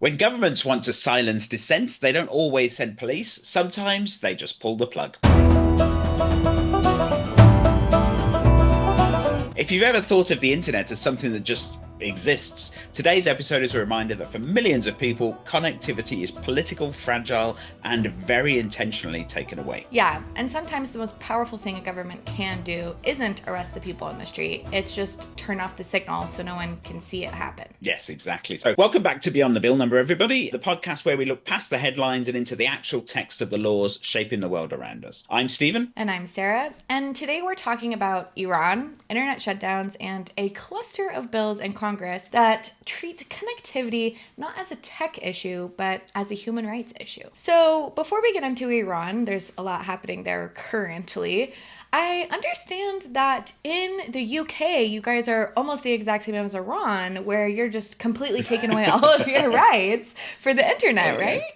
When governments want to silence dissent, they don't always send police. Sometimes they just pull the plug. If you've ever thought of the internet as something that just exists, today's episode is a reminder that for millions of people, connectivity is political, fragile, and very intentionally taken away. Yeah, and sometimes the most powerful thing a government can do isn't arrest the people on the street. It's just turn off the signal so no one can see it happen. Yes, exactly. So welcome back to Beyond the Bill Number, everybody, the podcast where we look past the headlines and into the actual text of the laws shaping the world around us. I'm Stephen. And I'm Sarah, and today we're talking about Iran, internet shutdowns, and a cluster of bills in Congress that treat connectivity not as a tech issue, but as a human rights issue. So before we get into Iran, there's a lot happening there currently. I understand that in the UK, you guys are almost the exact same as Iran, where you're just completely taking away all of your rights for the internet, right? Yes.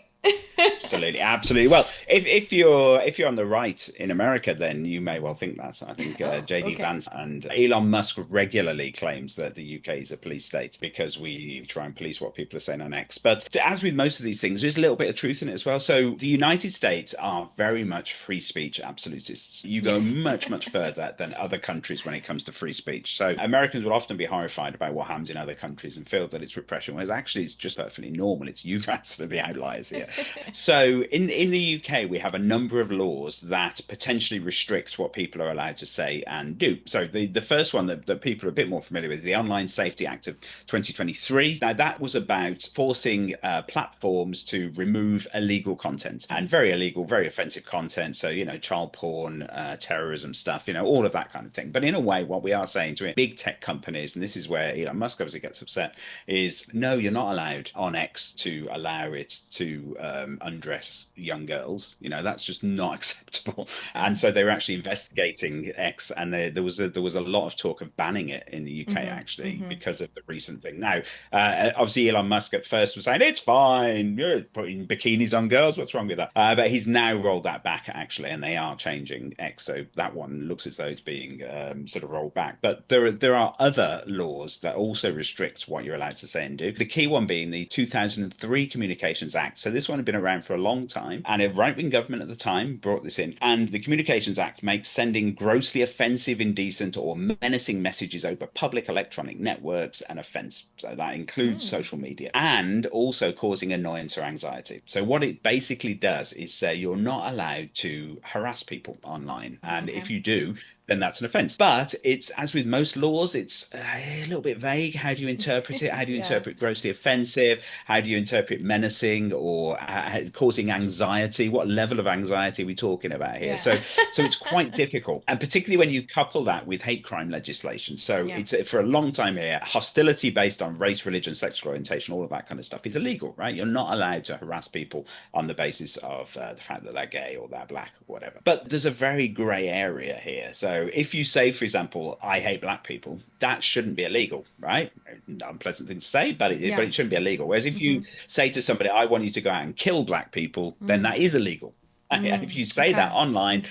Absolutely, absolutely. Well, if you're on the right in America, then you may well think that. I think JD Vance and Elon Musk regularly claims that the UK is a police state because we try and police what people are saying on X. But as with most of these things, there's a little bit of truth in it as well. So the United States are very much free speech absolutists. You go much, much further than other countries when it comes to free speech. So Americans will often be horrified about what happens in other countries and feel that it's repression, whereas actually it's just perfectly normal. It's you guys that are the outliers here. So in the UK, we have a number of laws that potentially restrict what people are allowed to say and do. So the first one that people are a bit more familiar with, the Online Safety Act of 2023. Now, that was about forcing platforms to remove illegal content, and very illegal, very offensive content. So, child porn, terrorism stuff, all of that kind of thing. But in a way, what we are saying to big tech companies, and this is where Elon Musk obviously gets upset, is no, you're not allowed on X to allow it to undress young girls. That's just not acceptable. And so they were actually investigating X, and there was a lot of talk of banning it in the UK actually because of the recent thing. Now, obviously Elon Musk at first was saying it's fine, you're putting bikinis on girls, what's wrong with that? But he's now rolled that back actually, and they are changing X, so that one looks as though it's being sort of rolled back. But there are other laws that also restrict what you're allowed to say and do. The key one being the 2003 Communications Act. So this one had been around for a long time, and a right-wing government at the time brought this in. And the Communications Act makes sending grossly offensive, indecent, or menacing messages over public electronic networks an offence. So that includes social media, and also causing annoyance or anxiety. So what it basically does is say you're not allowed to harass people online, and if you do, then that's an offence. But it's, as with most laws, it's a little bit vague. How do you interpret it? How do you interpret grossly offensive? How do you interpret menacing or causing anxiety? What level of anxiety are we talking about here? So it's quite difficult. And particularly when you couple that with hate crime legislation. So it's for a long time here, hostility based on race, religion, sexual orientation, all of that kind of stuff is illegal, right? You're not allowed to harass people on the basis of the fact that they're gay or they're black or whatever. But there's a very grey area here. So if you say, for example, I hate black people, that shouldn't be illegal, right? Unpleasant thing to say, but it shouldn't be illegal. Whereas if you say to somebody, I want you to go out and kill black people, then that is illegal. And if you say that online,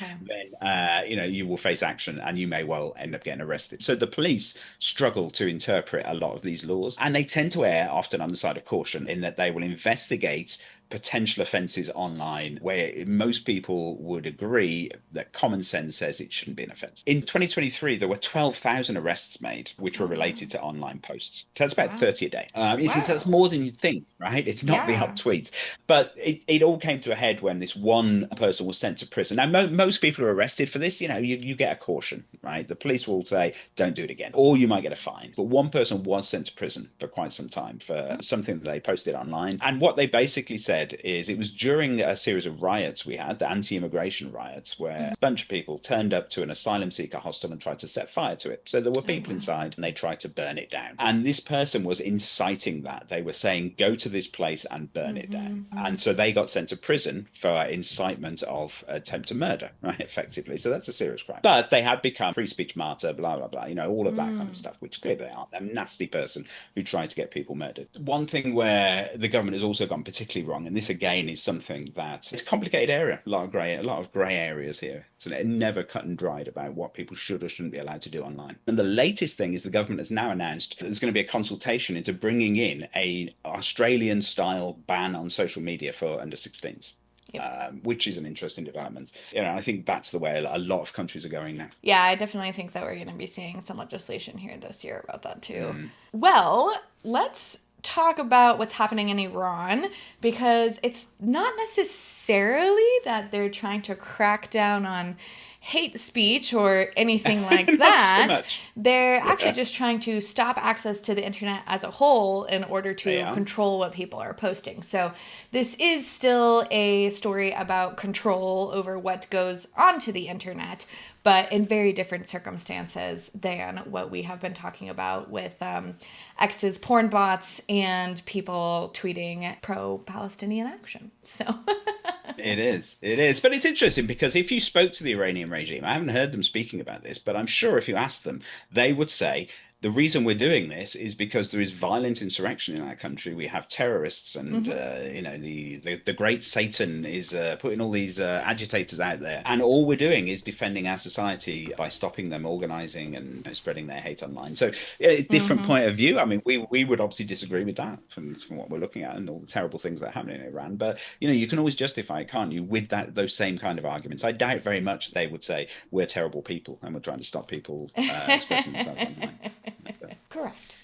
then you will face action, and you may well end up getting arrested. So the police struggle to interpret a lot of these laws, and they tend to err often on the side of caution in that they will investigate potential offences online where most people would agree that common sense says it shouldn't be an offence. In 2023, there were 12,000 arrests made which were related to online posts. So that's about 30 a day. That's more than you'd think, right? It's not the up tweets. But it all came to a head when this one person was sent to prison. Now, most people are arrested for this. You get a caution, right? The police will say, don't do it again, or you might get a fine. But one person was sent to prison for quite some time for something that they posted online. And what they basically said is it was during a series of riots we had, the anti-immigration riots, where a bunch of people turned up to an asylum seeker hostel and tried to set fire to it. So there were people inside and they tried to burn it down. And this person was inciting that. They were saying, go to this place and burn it down. And so they got sent to prison for incitement of attempt to murder, right, effectively. So that's a serious crime. But they had become free speech martyr, blah, blah, blah, all of that kind of stuff, which clearly they aren't. They're a nasty person who tried to get people murdered. One thing where the government has also gone particularly wrong wrong. And this again is something that it's a complicated area, a lot of grey areas here. So they're never cut and dried about what people should or shouldn't be allowed to do online. And the latest thing is the government has now announced that there's going to be a consultation into bringing in a Australian style ban on social media for under 16s. Yep. Which is an interesting development. I think that's the way a lot of countries are going now. Yeah, I definitely think that we're going to be seeing some legislation here this year about that too. Well, let's talk about what's happening in Iran, because it's not necessarily that they're trying to crack down on hate speech or anything like that. So they're actually just trying to stop access to the internet as a whole in order to control what people are posting. So this is still a story about control over what goes onto the internet, but in very different circumstances than what we have been talking about with X's porn bots and people tweeting pro-Palestinian action. So It is. But it's interesting because if you spoke to the Iranian regime, I haven't heard them speaking about this, but I'm sure if you asked them, they would say, the reason we're doing this is because there is violent insurrection in our country. We have terrorists, and the great Satan is putting all these agitators out there, and all we're doing is defending our society by stopping them organizing and spreading their hate online. So, different point of view. I mean, we would obviously disagree with that from what we're looking at and all the terrible things that happen in Iran. But you can always justify it, can't you, with those same kind of arguments? I doubt very much they would say we're terrible people and we're trying to stop people expressing themselves online. Correct.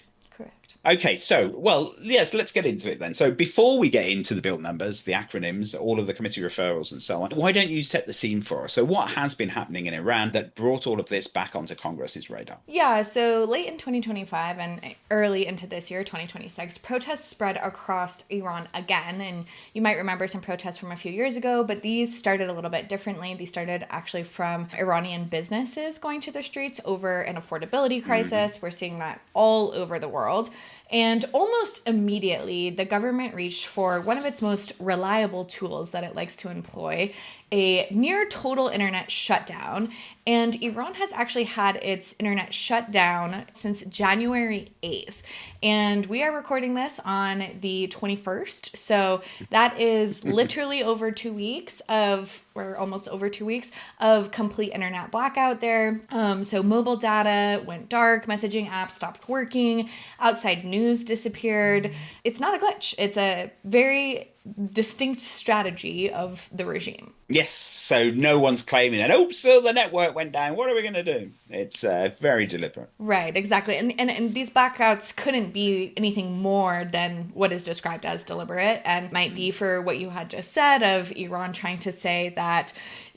Okay, so, well, yes, let's get into it then. So before we get into the build numbers, the acronyms, all of the committee referrals and so on, why don't you set the scene for us? So what has been happening in Iran that brought all of this back onto Congress's radar? Yeah, so late in 2025 and early into this year, 2026, protests spread across Iran again. And you might remember some protests from a few years ago, but these started a little bit differently. These started actually from Iranian businesses going to the streets over an affordability crisis. We're seeing that all over the world. And almost immediately, the government reached for one of its most reliable tools that it likes to employ, a near total internet shutdown. And Iran has actually had its internet shut down since January 8th. And we are recording this on the 21st. So that is literally over 2 weeks or almost over 2 weeks of complete internet blackout there. So mobile data went dark, messaging apps stopped working, outside news disappeared. It's not a glitch. It's a very distinct strategy of the regime. Yes, so no one's claiming that, so the network went down, what are we going to do? It's very deliberate. Right, exactly. And these blackouts couldn't be anything more than what is described as deliberate, and might be for what you had just said of Iran trying to say that,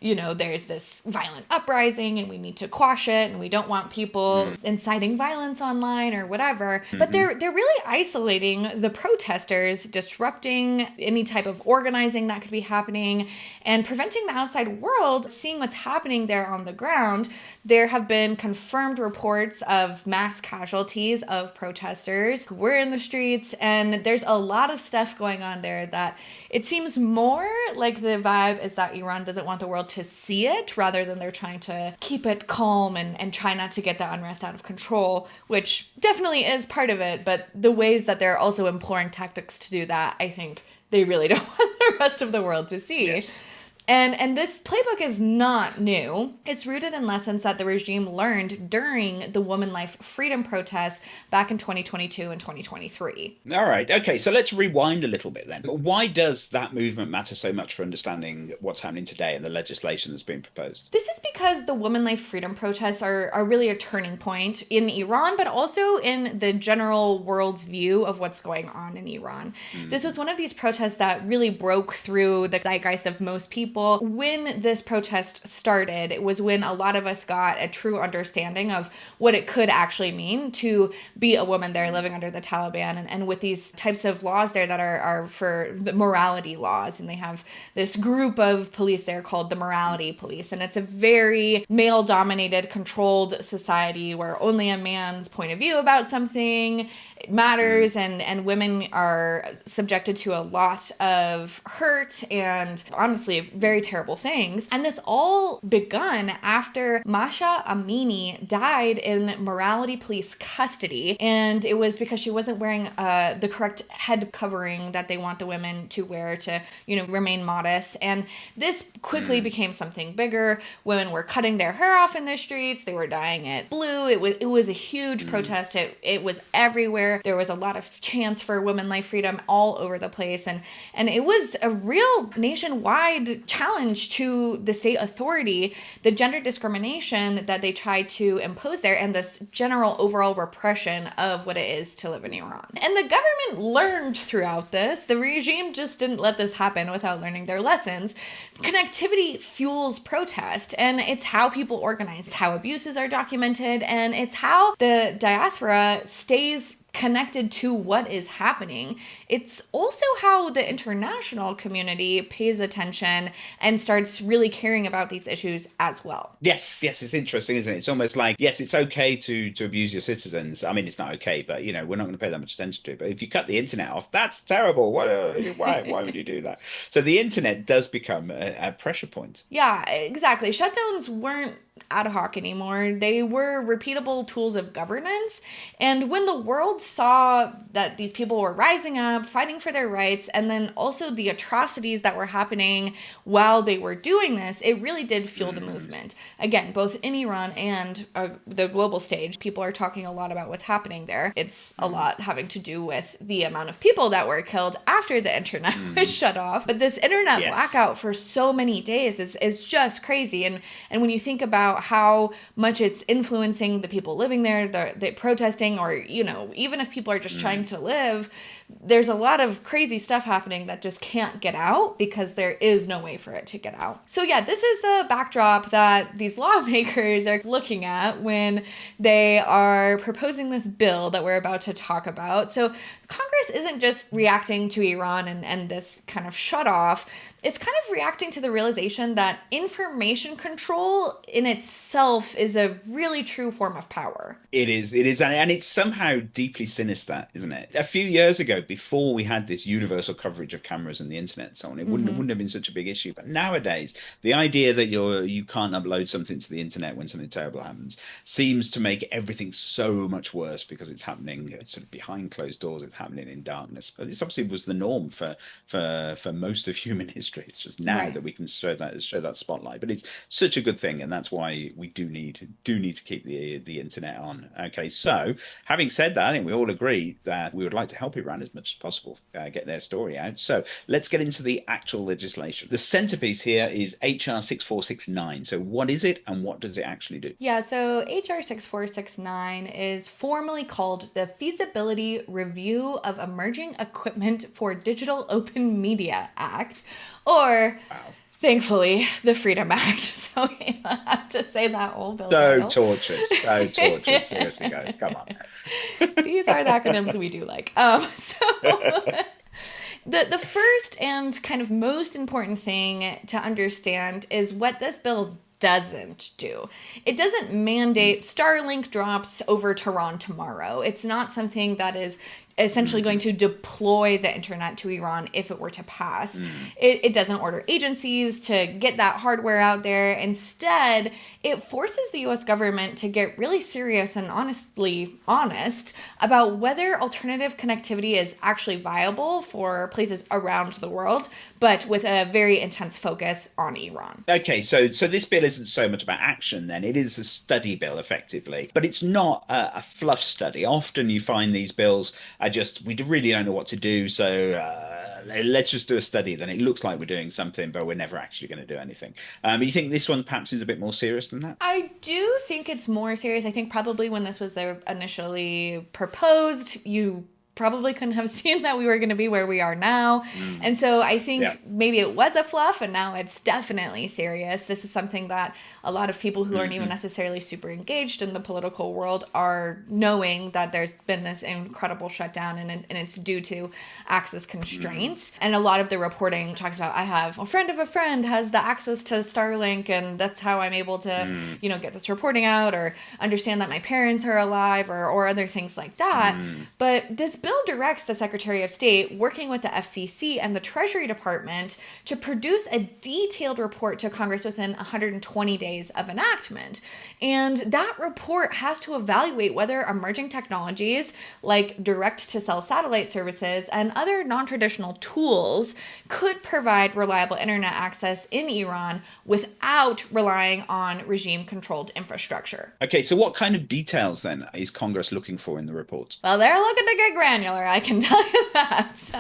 there's this violent uprising and we need to quash it and we don't want people inciting violence online or whatever. But they're really isolating the protesters, disrupting any type of organizing that could be happening, and preventing the outside world seeing what's happening there on the ground. There have been confirmed reports of mass casualties of protesters who were in the streets, and there's a lot of stuff going on there that it seems more like the vibe is that Iran doesn't want the world to see it, rather than they're trying to keep it calm and try not to get the unrest out of control, which definitely is part of it. But the ways that they're also employing tactics to do that, I think they really don't want the rest of the world to see. Yes. And this playbook is not new. It's rooted in lessons that the regime learned during the Woman Life Freedom protests back in 2022 and 2023. All right. Okay, so let's rewind a little bit then. Why does that movement matter so much for understanding what's happening today and the legislation that's being proposed? This is because the Woman Life Freedom protests are really a turning point in Iran, but also in the general world's view of what's going on in Iran. This was one of these protests that really broke through the zeitgeist of most people. When this protest started, it was when a lot of us got a true understanding of what it could actually mean to be a woman there living under the Taliban, and with these types of laws there that are for the morality laws. And they have this group of police there called the morality police. And it's a very male-dominated, controlled society where only a man's point of view about something matters, and women are subjected to a lot of hurt and honestly very terrible things. And this all begun after Masha Amini died in morality police custody. And it was because she wasn't wearing the correct head covering that they want the women to wear to, remain modest. And this quickly became something bigger. Women were cutting their hair off in the streets. They were dyeing it blue. It was a huge protest. It was everywhere. There was a lot of chants for women life freedom all over the place. And it was a real nationwide challenge to the state authority, the gender discrimination that they tried to impose there, and this general overall repression of what it is to live in Iran. And the government learned throughout this. The regime just didn't let this happen without learning their lessons. Connectivity fuels protest, and it's how people organize. It's how abuses are documented, and it's how the diaspora stays connected to what is happening. It's also how the international community pays attention and starts really caring about these issues as well. Yes, it's interesting, isn't it? It's almost like, yes, it's okay to abuse your citizens. I mean, it's not okay, but we're not going to pay that much attention to it. But if you cut the internet off, that's terrible. Why would you do that? So the internet does become a pressure point. Yeah, exactly. Shutdowns weren't ad hoc anymore. They were repeatable tools of governance. And when the world saw that these people were rising up, fighting for their rights, and then also the atrocities that were happening while they were doing this, it really did fuel the movement. Again, both in Iran and the global stage, people are talking a lot about what's happening there. It's a lot having to do with the amount of people that were killed after the internet was shut off. But this internet blackout for so many days is just crazy. And when you think about how much it's influencing the people living there, the protesting, or, even if people are just trying to live, there's a lot of crazy stuff happening that just can't get out because there is no way for it to get out. So yeah, this is the backdrop that these lawmakers are looking at when they are proposing this bill that we're about to talk about. So Congress isn't just reacting to Iran and this kind of shut off. It's kind of reacting to the realization that information control in itself is a really true form of power. It is. And it's somehow deeply sinister, isn't it? A few years ago, before we had this universal coverage of cameras and the internet and so on, it wouldn't have been such a big issue. But nowadays, the idea that you can't upload something to the internet when something terrible happens seems to make everything so much worse because it's happening sort of behind closed doors. It's happening in darkness. But this obviously was the norm for most of human history. It's just now that we can show that spotlight. But it's such a good thing, and that's why we do need to keep the internet on. Okay, so having said that, I think we all agree that we would like to help Iran as much as possible get their story out. So let's get into the actual legislation. The centerpiece here is HR 6469. So what is it and what does it actually do? Yeah, so HR 6469 is formally called the Feasibility Review of Emerging Equipment for Digital Open Media Act, or thankfully, the Freedom Act. So I have to say that whole bill title. So tortured. Seriously, guys, come on. These are the acronyms we do like. The first and kind of most important thing to understand is what this bill doesn't do. It doesn't mandate Starlink drops over Tehran tomorrow. It's not something that is essentially going to deploy the internet to Iran if it were to pass. It doesn't order agencies to get that hardware out there. Instead, it forces the US government to get really serious and honestly honest about whether alternative connectivity is actually viable for places around the world, but with a very intense focus on Iran. Okay, so this bill isn't so much about action then. It is a study bill, effectively. But it's not a fluff study. Often you find these bills we really don't know what to do, so let's just do a study. Then it looks like we're doing something, but we're never actually going to do anything. You think this one perhaps is a bit more serious than that? I do think it's more serious. I think probably when this was initially proposed, you probably couldn't have seen that we were going to be where we are now. And so I think maybe it was a fluff and now it's definitely serious. This is something that a lot of people who aren't even necessarily super engaged in the political world are knowing, that there's been this incredible shutdown and it's due to access constraints. And a lot of the reporting talks about, I have a friend of a friend has the access to Starlink and that's how I'm able to, get this reporting out or understand that my parents are alive or other things like that. But this bill directs the Secretary of State, working with the FCC and the Treasury Department, to produce a detailed report to Congress within 120 days of enactment. And that report has to evaluate whether emerging technologies like direct-to-cell satellite services and other non-traditional tools could provide reliable internet access in Iran without relying on regime-controlled infrastructure. Okay, so what kind of details then is Congress looking for in the report? Well, they're looking to get granular, I can tell you that. So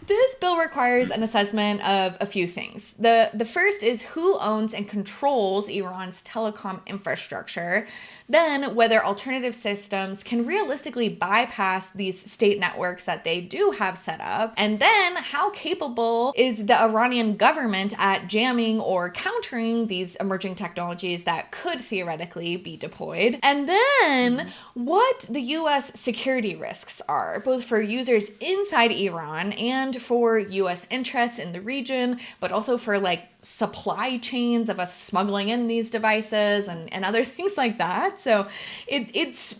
this bill requires an assessment of a few things. The first is who owns and controls Iran's telecom infrastructure, then whether alternative systems can realistically bypass these state networks that they do have set up, and then how capable is the Iranian government at jamming or countering these emerging technologies that could theoretically be deployed, and then what the U.S. security risks are, both for users inside Iran and for U.S. interests in the region, but also for like supply chains of us smuggling in these devices and other things like that. So it's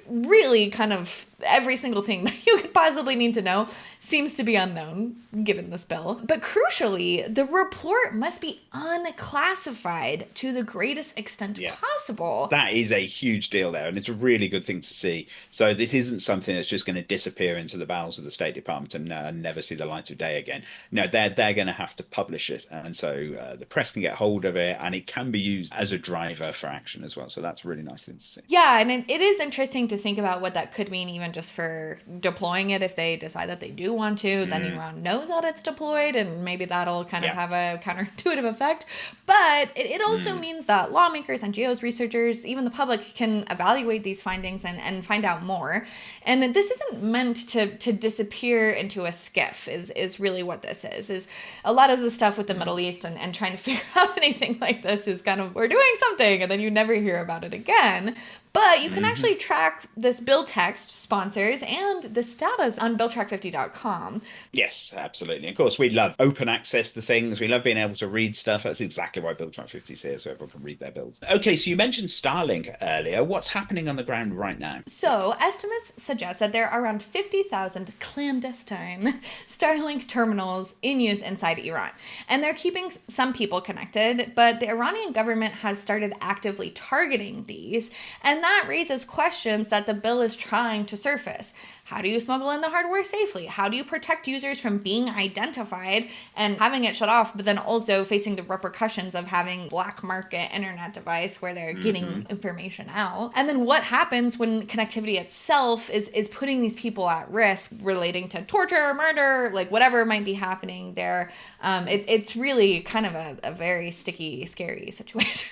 really kind of every single thing that you could possibly need to know seems to be unknown given this bill. But crucially, the report must be unclassified to the greatest extent possible. That is a huge deal there, and it's a really good thing to see. So this isn't something that's just going to disappear into the bowels of the State Department and never see the light of day again. No, they're going to have to publish it, and so the press can get hold of it, and it can be used as a driver for action as well. So that's a really nice thing to see. Yeah, and it is interesting to think about what that could mean even just for deploying it. If they decide that they do want to, then Iran knows that it's deployed, and maybe that'll kind of have a counterintuitive effect. But it also means that lawmakers, NGOs, researchers, even the public can evaluate these findings and find out more. And this isn't meant to disappear into a skiff is really what this is a lot of the stuff with the Middle East and trying to figure out anything like this is kind of, we're doing something and then you never hear about it again. But you can actually track this bill text, sponsors, and the status on BillTrack50.com. Yes, absolutely. Of course, we love open access to things. We love being able to read stuff. That's exactly why BillTrack50 is here, so everyone can read their bills. Okay, so you mentioned Starlink earlier. What's happening on the ground right now? So estimates suggest that there are around 50,000 clandestine Starlink terminals in use inside Iran. And they're keeping some people connected, but the Iranian government has started actively targeting these. And that raises questions that the bill is trying to surface. How do you smuggle in the hardware safely? How do you protect users from being identified and having it shut off, but then also facing the repercussions of having black market internet device where they're getting information out? And then what happens when connectivity itself is putting these people at risk relating to torture, murder, like whatever might be happening there? It's really kind of a very sticky, scary situation.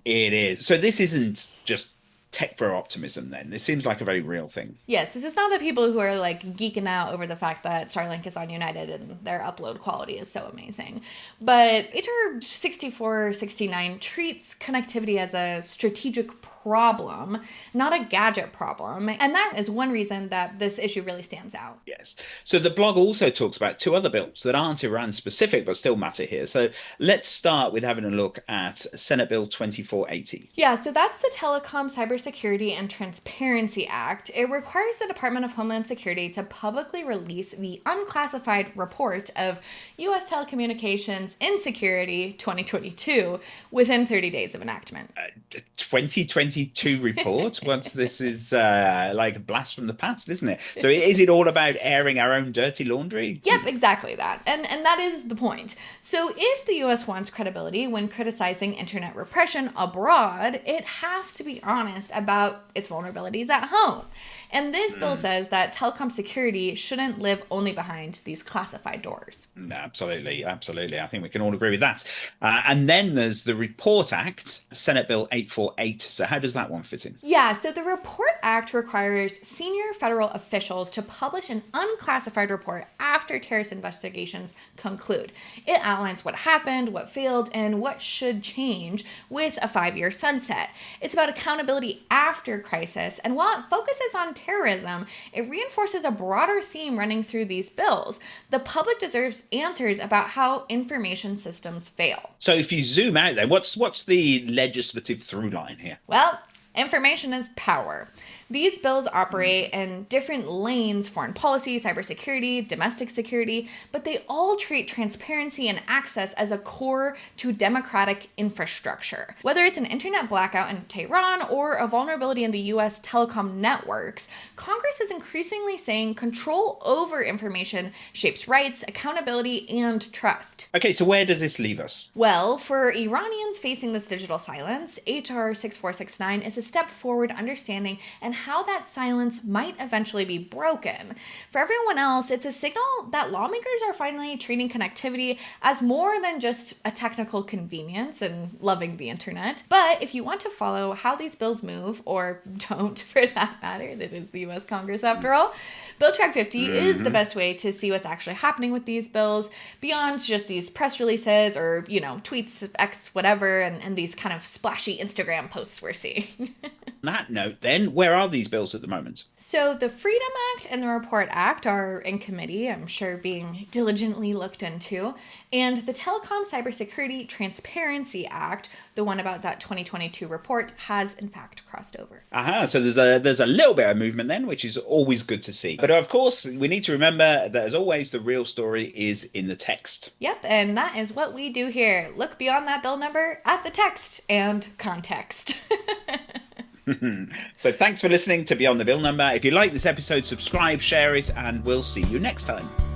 It is. So this isn't just tech for optimism then. This seems like a very real thing. Yes, this is not the people who are like geeking out over the fact that Starlink is on United and their upload quality is so amazing. But HR 6469 treats connectivity as a strategic problem, not a gadget problem. And that is one reason that this issue really stands out. Yes. So the blog also talks about two other bills that aren't Iran specific, but still matter here. So let's start with having a look at Senate Bill 2480. Yeah, so that's the Telecom, Cybersecurity, and Transparency Act. It requires the Department of Homeland Security to publicly release the unclassified report of U.S. telecommunications insecurity 2022 within 30 days of enactment. 2022 report? Once this is like a blast from the past, isn't it? So is it all about airing our own dirty laundry? Yep, exactly that. And that is the point. So if the U.S. wants credibility when criticizing internet repression abroad, it has to be honest about its vulnerabilities at home. And this bill says that telecom security shouldn't live only behind these classified doors. Absolutely, absolutely. I think we can all agree with that. And then there's the Report Act, Senate Bill 848. So how does that one fit in? Yeah, so the Report Act requires senior federal officials to publish an unclassified report after terrorist investigations conclude. It outlines what happened, what failed, and what should change with a 5-year sunset. It's about accountability after crisis, and while it focuses on terrorism, it reinforces a broader theme running through these bills. The public deserves answers about how information systems fail. So if you zoom out there, what's the legislative through line here? Well, information is power. These bills operate in different lanes: foreign policy, cybersecurity, domestic security, but they all treat transparency and access as a core to democratic infrastructure. Whether it's an internet blackout in Tehran or a vulnerability in the US telecom networks, Congress is increasingly saying control over information shapes rights, accountability, and trust. Okay, so where does this leave us? Well, for Iranians facing this digital silence, HR 6469 is a step forward understanding and how that silence might eventually be broken. For everyone else, it's a signal that lawmakers are finally treating connectivity as more than just a technical convenience and loving the internet. But if you want to follow how these bills move, or don't for that matter, it is the US Congress after all, Bill Track 50 is the best way to see what's actually happening with these bills beyond just these press releases or, tweets, X, whatever, and these kind of splashy Instagram posts we're seeing. On that note, then, where are these bills at the moment? So the Freedom Act and the Report Act are in committee, I'm sure being diligently looked into. And the Telecom Cybersecurity Transparency Act, the one about that 2022 report, has in fact crossed over. So there's a little bit of movement then, which is always good to see. But of course, we need to remember that, as always, the real story is in the text. Yep, and that is what we do here. Look beyond that bill number at the text and context. So thanks for listening to Beyond the Bill Number. If you like this episode, subscribe, share it, and we'll see you next time.